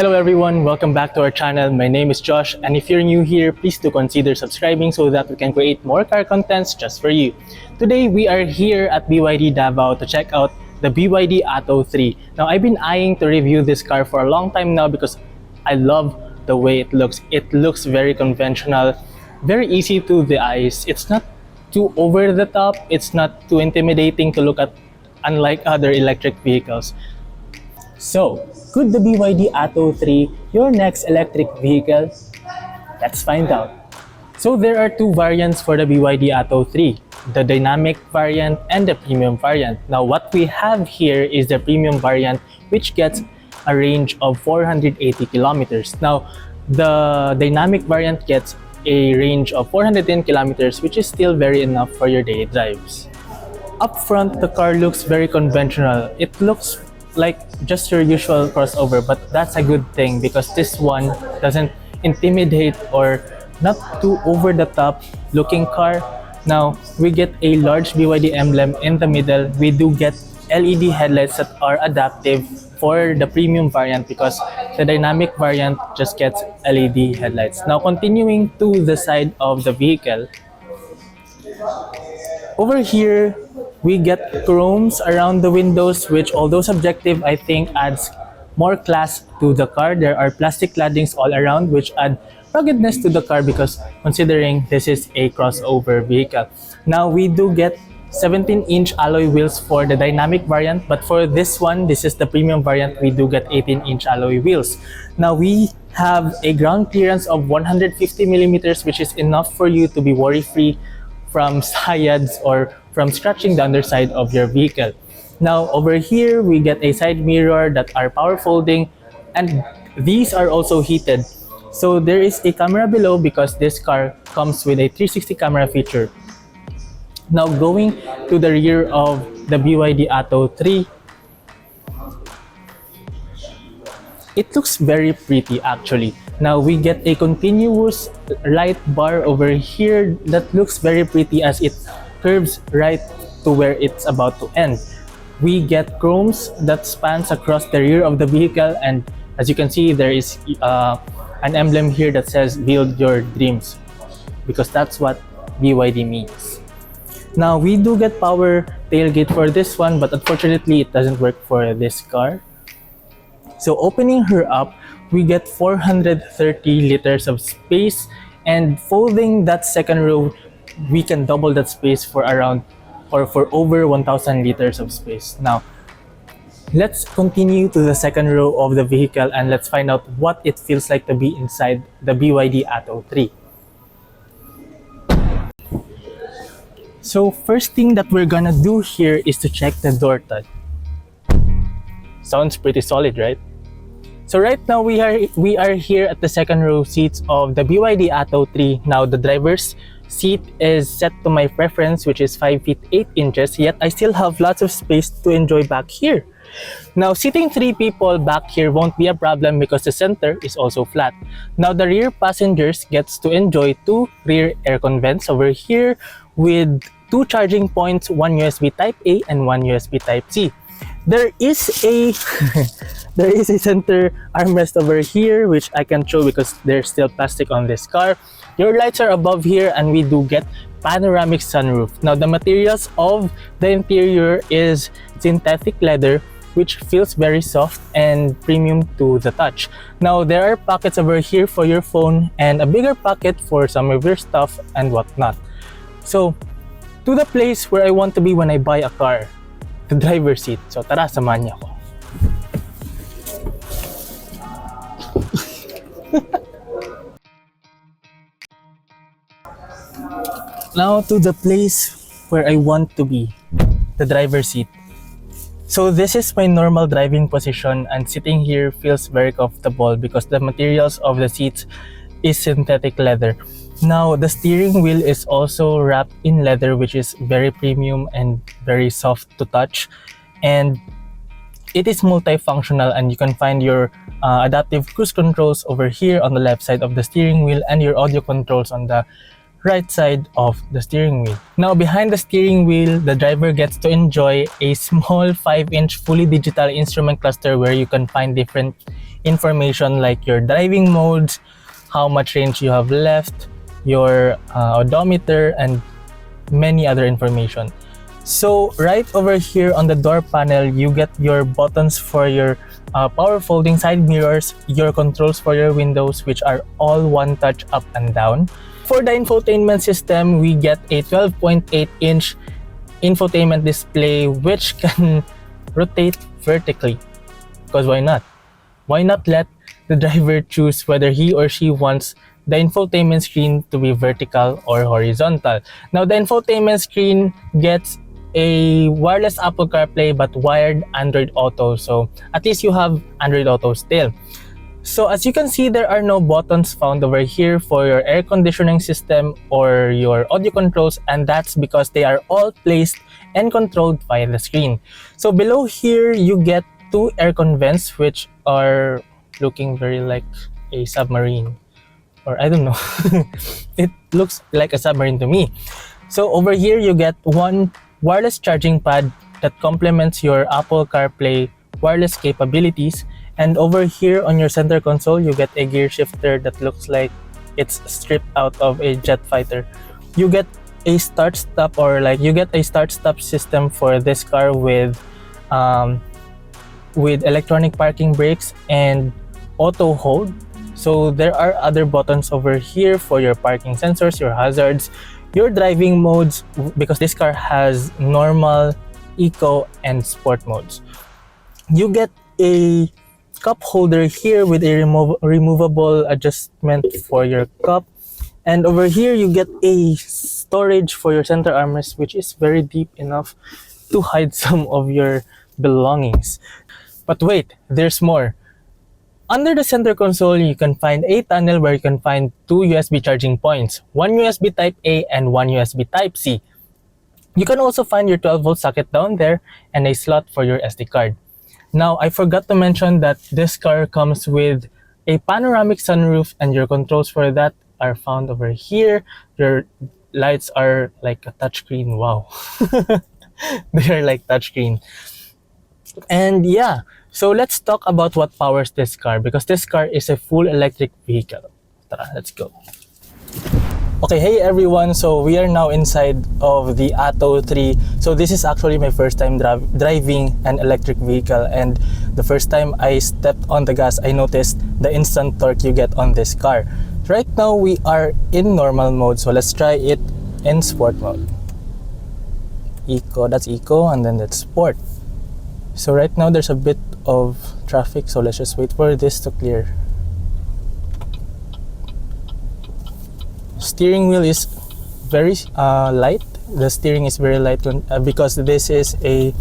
Hello everyone, welcome back to our channel. My name is Josh, and if you're new here, please do consider subscribing so that we can create more car contents just for you. Today we are here at BYD Davao to check out the BYD Atto 3. Now I've been eyeing to review this car for a long time now because I love the way it looks. It looks very conventional, very easy to the eyes. It's not too over the top, it's not too intimidating to look at, unlike other electric vehicles. So, could the BYD Atto 3 your next electric vehicle? Let's find out. So there are two variants for the BYD Atto 3, the dynamic variant and the premium variant. Now what we have here is the premium variant, which gets a range of 480 kilometers. Now the dynamic variant gets a range of 410 kilometers, which is still very enough for your daily drives. Up front, the car looks very conventional. It looks like just your usual crossover, but that's a good thing because this one doesn't intimidate or not too over the top looking car. Now we get a large BYD emblem in the middle. We do get LED headlights that are adaptive for the premium variant because the dynamic variant just gets LED headlights. Now continuing to the side of the vehicle, over here we get chromes around the windows, which although subjective, I think adds more class to the car. There are plastic claddings all around which add ruggedness to the car because considering this is a crossover vehicle. Now we do get 17-inch alloy wheels for the dynamic variant, but for this one, this is the premium variant, we do get 18-inch alloy wheels. Now we have a ground clearance of 150 millimeters, which is enough for you to be worry-free from syads or from scratching the underside of your vehicle. Now over here, we get a side mirror that are power folding, and these are also heated. So there is a camera below because this car comes with a 360 camera feature. Now going to the rear of the BYD Atto 3, it looks very pretty actually. Now we get a continuous light bar over here that looks very pretty as it curves right to where it's about to end. We get chromes that spans across the rear of the vehicle, and as you can see, there is an emblem here that says build your dreams because that's what BYD means. Now we do get power tailgate for this one, but unfortunately it doesn't work for this car. So opening her up, we get 430 liters of space, and folding that second row, we can double that space for around or for over 1,000 liters of space. Now, let's continue to the second row of the vehicle and let's find out what it feels like to be inside the BYD Atto 3. So first thing that we're gonna do here is to check the door touch. Sounds pretty solid, right? So right now we are here at the second row seats of the BYD Atto 3. Now the driver's seat is set to my preference, which is 5 feet 8 inches, yet I still have lots of space to enjoy back here. Now sitting 3 people back here won't be a problem because the center is also flat. Now the rear passengers gets to enjoy 2 rear aircon vents over here with 2 charging points, one USB Type A and one USB Type C. There is a center armrest over here which I can show because there's still plastic on this car. Your lights are above here and we do get panoramic sunroof. Now the materials of the interior is synthetic leather, which feels very soft and premium to the touch. Now there are pockets over here for your phone and a bigger pocket for some of your stuff and whatnot. So to the place where I want to be when I buy a car, the driver's seat. So tara, samahan niyo ako. Now to the place where I want to be, the driver's seat. So this is my normal driving position, and sitting here feels very comfortable because the materials of the seats is synthetic leather. Now the steering wheel is also wrapped in leather, which is very premium and very soft to touch, and it is multifunctional, and you can find your adaptive cruise controls over here on the left side of the steering wheel and your audio controls on the right side of the steering wheel. Now behind the steering wheel, the driver gets to enjoy a small 5-inch fully digital instrument cluster where you can find different information like your driving modes, how much range you have left, your odometer, and many other information. So right over here on the door panel, you get your buttons for your power folding side mirrors, your controls for your windows, which are all one touch up and down. For the infotainment system, we get a 12.8-inch infotainment display which can rotate vertically. Because why not? Why not let the driver choose whether he or she wants the infotainment screen to be vertical or horizontal? Now, the infotainment screen gets a wireless Apple CarPlay but wired Android Auto, so at least you have Android Auto still. So as you can see, there are no buttons found over here for your air conditioning system or your audio controls, and that's because they are all placed and controlled via the screen. So below here, you get two aircon vents which are looking very like a submarine, or I don't know. It looks like a submarine to me. So over here, you get one wireless charging pad that complements your Apple CarPlay wireless capabilities. And over here on your center console, you get a gear shifter that looks like it's stripped out of a jet fighter. You get a start-stop, or like you get a start-stop system for this car with electronic parking brakes and auto hold. So there are other buttons over here for your parking sensors, your hazards, your driving modes, because this car has normal, eco, and sport modes. You get a cup holder here with a removable adjustment for your cup, and over here you get a storage for your center armrest, which is very deep enough to hide some of your belongings. But wait, there's more. Under the center console, you can find a tunnel where you can find two USB charging points, one USB Type A and one USB Type C. You can also find your 12-volt socket down there and a slot for your SD card. Now, I forgot to mention that this car comes with a panoramic sunroof, and your controls for that are found over here. Your lights are like a touchscreen. Wow. They are like touchscreen. And yeah, so let's talk about what powers this car, because this car is a full electric vehicle. Tara, let's go. Okay, hey everyone, so we are now inside of the Atto 3. So this is actually my first time driving an electric vehicle, and the first time I stepped on the gas, I noticed the instant torque you get on this car. Right now we are in normal mode, so let's try it in sport mode. Eco, that's eco, and then that's sport. So right now there's a bit of traffic, so let's just wait for this to clear. Steering wheel is very light. The steering is very light because this is a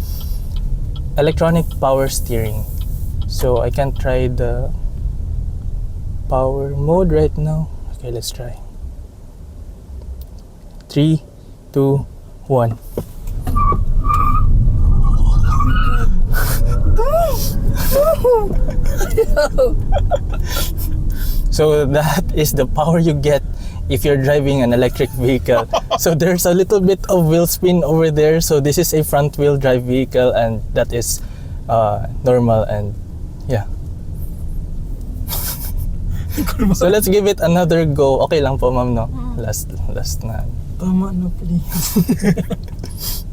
electronic power steering. So I can try the power mode right now. Okay, let's try. 3, 2, 1. So that is the power you get if you're driving an electric vehicle. So there's a little bit of wheel spin over there. So this is a front wheel drive vehicle, and that is normal, and yeah. So let's give it another go. Okay lang po, ma'am, no? Last na. Tama na, please.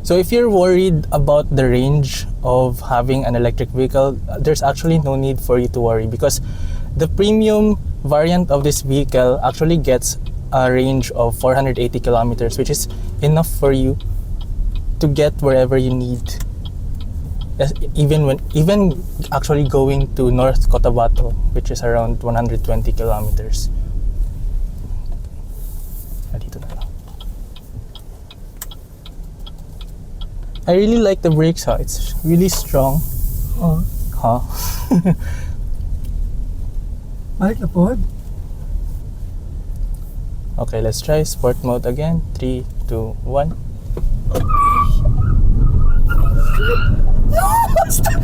So if you're worried about the range of having an electric vehicle, there's actually no need for you to worry, because the premium variant of this vehicle actually gets a range of 480 kilometers, which is enough for you to get wherever you need. Even actually going to North Cotabato, which is around 120 kilometers. Dito na lang. I really like the brakes, huh? It's really strong. Oh, Huh? balik na po. Okay, let's try sport mode again. 3, 2, 1. No! Stop!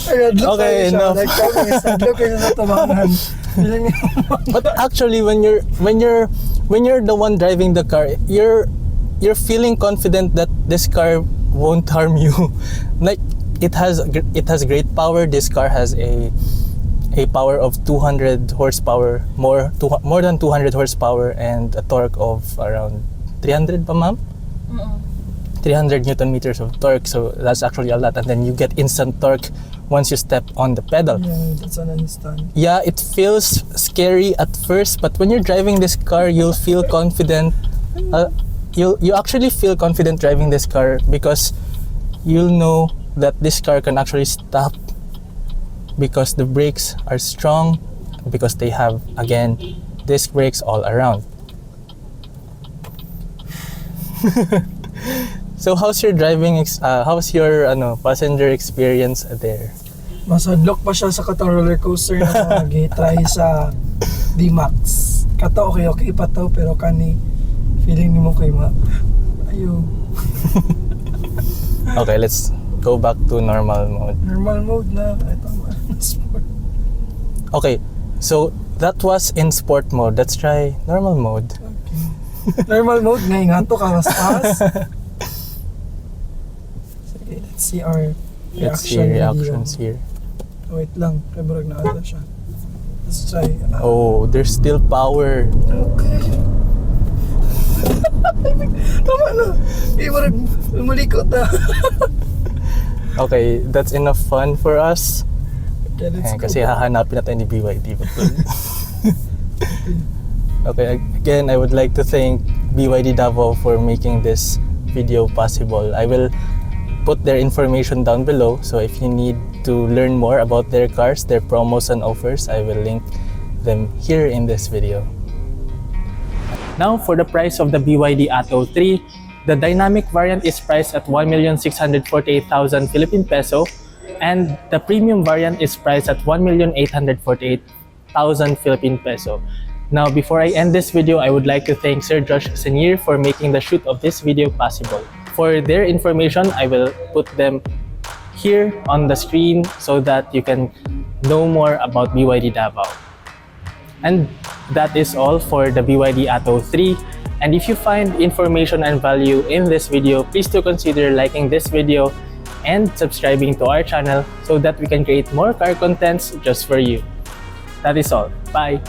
Ay, adlock Okay, kayo siya. enough. Like, kami, adlock kayo sa tabangan. Feeling niyo, But actually, when you're the one driving the car, you're feeling confident that this car won't harm you. Like it has great power. This car has a power of 200 horsepower, more than 200 horsepower, and a torque of around 300 pa, ma'am? 300 newton meters of torque, so that's actually a lot. And then you get instant torque once you step on the pedal. yeah, that's an instant. Yeah, it feels scary at first, but when you're driving this car, you'll feel confident. You actually feel confident driving this car because you'll know that this car can actually stop because the brakes are strong, because they have, again, disc brakes all around. So how's your how's your passenger experience there? Mas adlock pa siya sa katong roller coaster na mag-try sa D-Max. Kato okay pa to, pero kani feeling ni mo kay ayo. Okay, let's go back to normal mode. Normal mode na. Ay, tama. Sport. Okay, so that was in sport mode. Let's try normal mode. Okay. Normal mode, ngayon nga to, karas-pas. Sige, let's see our Let's see reactions here. Wait lang, kaya barag na ata siya. Let's try. Oh, there's still power. Okay. Tama na. Barag lumalikot na. Okay, that's enough fun for us. Okay, let's go. Kasi hahanapin natin ni BYD. Okay, again, I would like to thank BYD Davao for making this video possible. I will put their information down below, so if you need to learn more about their cars, their promos and offers, I will link them here in this video. Now, for the price of the BYD Atto 3, the dynamic variant is priced at 1,648,000 Philippine peso, and the premium variant is priced at 1,848,000 Philippine peso. Now, before I end this video, I would like to thank Sir Josh Senior for making the shoot of this video possible. For their information, I will put them here on the screen so that you can know more about BYD Davao. And that is all for the BYD Atto 3. And if you find information and value in this video, please do consider liking this video and subscribing to our channel so that we can create more car contents just for you. That is all. Bye!